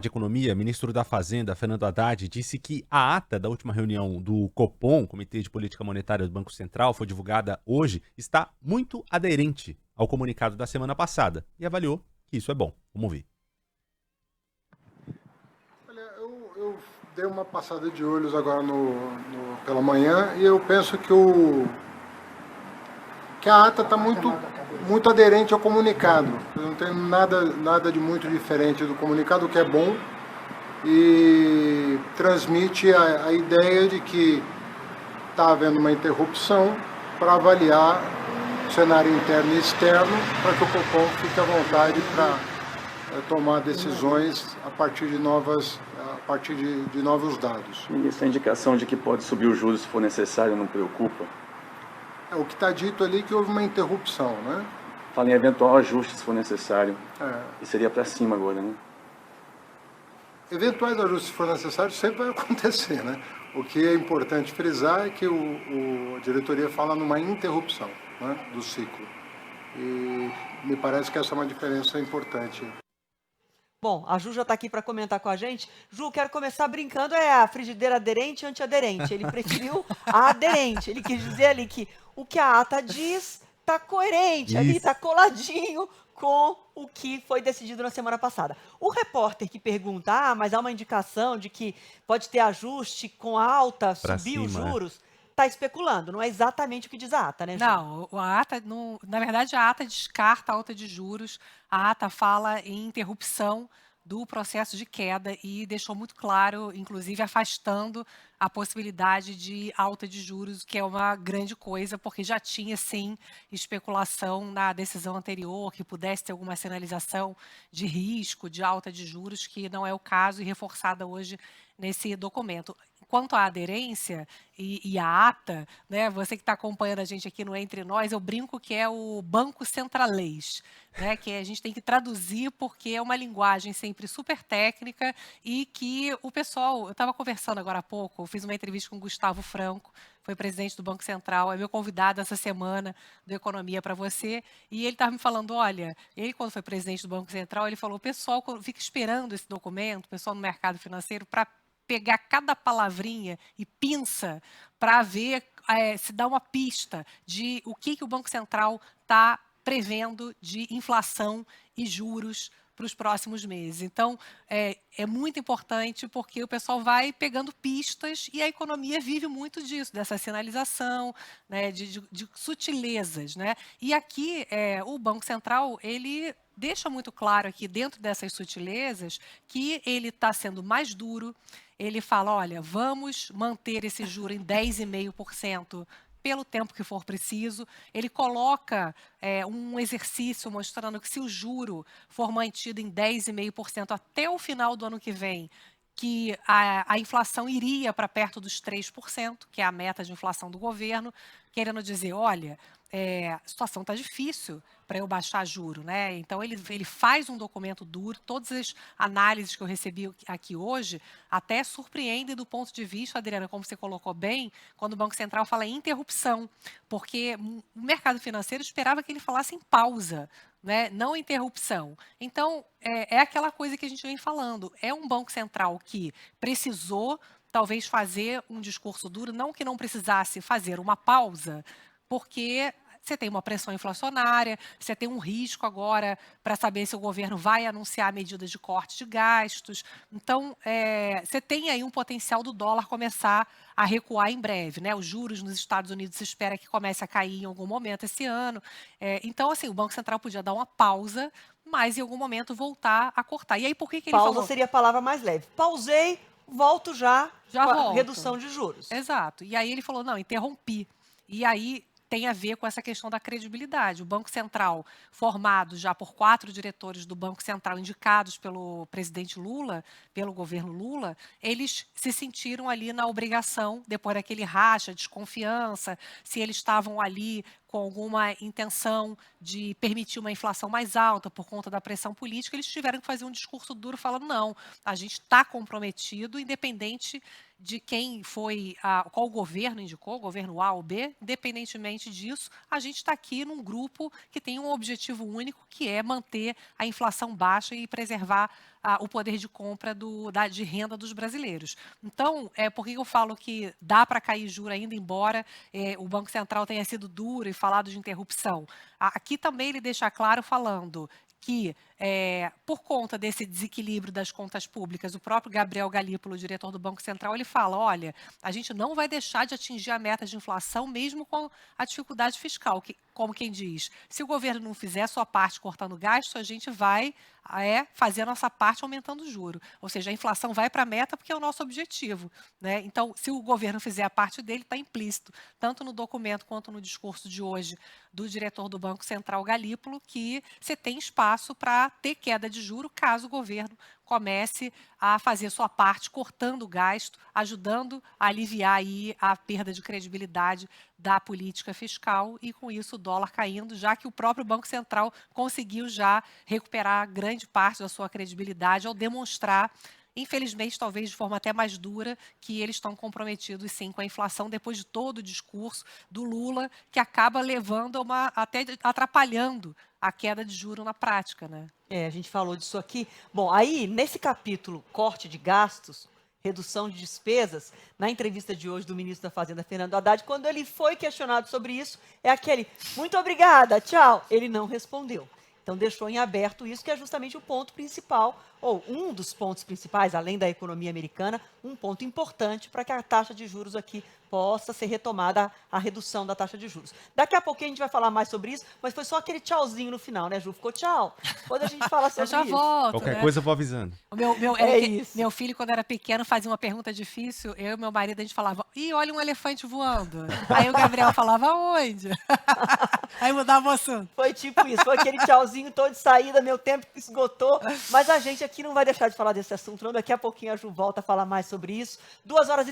de Economia, ministro da Fazenda, Fernando Haddad, disse que a ata da última reunião do Copom, Comitê de Política Monetária do Banco Central, foi divulgada hoje, está muito aderente ao comunicado da semana passada e avaliou que isso é bom. Vamos ouvir. Olha, eu dei uma passada de olhos agora pela manhã e eu penso que a ata está muito aderente ao comunicado. Não tem nada de muito diferente do comunicado, o que é bom, e transmite a ideia de que está havendo uma interrupção para avaliar o cenário interno e externo, para que o Copom fique à vontade para tomar decisões a partir de novos dados. Ministro, a indicação de que pode subir os juros se for necessário não preocupa? O que está dito ali é que houve uma interrupção, né? Fala em eventual ajuste se for necessário. É. E seria para cima agora, né? Eventuais ajustes, se for necessário, sempre vai acontecer, né? O que é importante frisar é que a diretoria fala numa interrupção, né, do ciclo. E me parece que essa é uma diferença importante. Bom, a Ju já está aqui para comentar com a gente. Ju, quero começar brincando, é a frigideira aderente e antiaderente. Ele preferiu a aderente. Ele quis dizer ali que o que a ata diz está coerente, ali está coladinho com o que foi decidido na semana passada. O repórter que pergunta, mas há uma indicação de que pode ter ajuste com a alta, Pra subir os cima, juros, está especulando. Não é exatamente o que diz a ata, né, Ju? Não, a ata, na verdade, a ata descarta a alta de juros, a ata fala em interrupção do processo de queda e deixou muito claro, inclusive afastando a possibilidade de alta de juros, que é uma grande coisa, porque já tinha, sim, especulação na decisão anterior, que pudesse ter alguma sinalização de risco, de alta de juros, que não é o caso e reforçada hoje nesse documento. Quanto à aderência e à ata, né, você que está acompanhando a gente aqui no Entre Nós, eu brinco que é o Banco Centralês, né, que a gente tem que traduzir porque é uma linguagem sempre super técnica e que o pessoal, eu estava conversando agora há pouco, eu fiz uma entrevista com o Gustavo Franco, foi presidente do Banco Central, é meu convidado essa semana do Economia para você, e ele estava me falando, olha, ele quando foi presidente do Banco Central, ele falou, o pessoal fica esperando esse documento, o pessoal no mercado financeiro, para pegar cada palavrinha e pinça para ver, se dá uma pista de o que o Banco Central está prevendo de inflação e juros para os próximos meses. Então, é muito importante porque o pessoal vai pegando pistas e a economia vive muito disso, dessa sinalização, né, de sutilezas, né? E aqui, o Banco Central, ele deixa muito claro aqui, dentro dessas sutilezas, que ele está sendo mais duro. Ele fala, olha, vamos manter esse juro em 10,5% pelo tempo que for preciso. Ele coloca um exercício mostrando que se o juro for mantido em 10,5% até o final do ano que vem, que a inflação iria para perto dos 3%, que é a meta de inflação do governo, querendo dizer, olha, a situação está difícil para eu baixar juro, né? Então, ele faz um documento duro, todas as análises que eu recebi aqui hoje até surpreendem do ponto de vista, Adriana, como você colocou bem, quando o Banco Central fala em interrupção, porque o mercado financeiro esperava que ele falasse em pausa, né? Não interrupção. Então, é aquela coisa que a gente vem falando, é um Banco Central que precisou talvez fazer um discurso duro, não que não precisasse fazer uma pausa, porque você tem uma pressão inflacionária, você tem um risco agora para saber se o governo vai anunciar medidas de corte de gastos. Então, você tem aí um potencial do dólar começar a recuar em breve, né? Os juros nos Estados Unidos se espera que comece a cair em algum momento esse ano. Então, assim, o Banco Central podia dar uma pausa, mas em algum momento voltar a cortar. E aí, por que ele Pausa falou? seria a palavra mais leve. Pausei, volto já com a volto. redução de juros. Exato. E aí ele falou, não, interrompi. E aí tem a ver com essa questão da credibilidade. O Banco Central, formado já por 4 diretores do Banco Central indicados pelo presidente Lula, pelo governo Lula, eles se sentiram ali na obrigação, depois daquele racha, desconfiança, se eles estavam ali com alguma intenção de permitir uma inflação mais alta por conta da pressão política, eles tiveram que fazer um discurso duro falando, não, a gente está comprometido, independente de quem foi, qual governo indicou, governo A ou B, independentemente disso, a gente está aqui num grupo que tem um objetivo único, que é manter a inflação baixa e preservar o poder de compra de renda dos brasileiros. Então, por que eu falo que dá para cair juro ainda, embora o Banco Central tenha sido duro e falado de interrupção? Aqui também ele deixa claro falando que, por conta desse desequilíbrio das contas públicas, o próprio Gabriel Galípolo, diretor do Banco Central, ele fala, olha, a gente não vai deixar de atingir a meta de inflação mesmo com a dificuldade fiscal, como quem diz, se o governo não fizer a sua parte cortando gasto, a gente vai fazer a nossa parte aumentando o juro. Ou seja, a inflação vai para a meta porque é o nosso objetivo, né? Então, se o governo fizer a parte dele, está implícito, tanto no documento quanto no discurso de hoje do diretor do Banco Central, Galípolo, que você tem espaço para ter queda de juro caso o governo comece a fazer sua parte, cortando o gasto, ajudando a aliviar aí a perda de credibilidade da política fiscal e, com isso, o dólar caindo, já que o próprio Banco Central conseguiu já recuperar grande parte da sua credibilidade ao demonstrar, infelizmente, talvez de forma até mais dura, que eles estão comprometidos, sim, com a inflação, depois de todo o discurso do Lula, que acaba levando até atrapalhando a queda de juro na prática, né? A gente falou disso aqui. Bom, aí, nesse capítulo, corte de gastos, redução de despesas, na entrevista de hoje do ministro da Fazenda, Fernando Haddad, quando ele foi questionado sobre isso, é aquele, muito obrigada, tchau. Ele não respondeu. Então, deixou em aberto isso, que é justamente o ponto principal, ou um dos pontos principais, além da economia americana, um ponto importante para que a taxa de juros aqui possa ser retomada, a redução da taxa de juros. Daqui a pouquinho a gente vai falar mais sobre isso, mas foi só aquele tchauzinho no final, né, Ju? Ficou tchau. Quando a gente fala sobre Eu já isso. volto, Qualquer né? coisa eu vou avisando. Isso. Meu filho, quando era pequeno, fazia uma pergunta difícil. Eu e meu marido, a gente falava, ih, olha um elefante voando. Aí o Gabriel falava, aonde? Aí mudava o assunto. Foi tipo isso, foi aquele tchauzinho todo de saída, meu tempo esgotou, mas a gente aqui não vai deixar de falar desse assunto, não. Daqui a pouquinho a Ju volta a falar mais sobre isso. 2h30.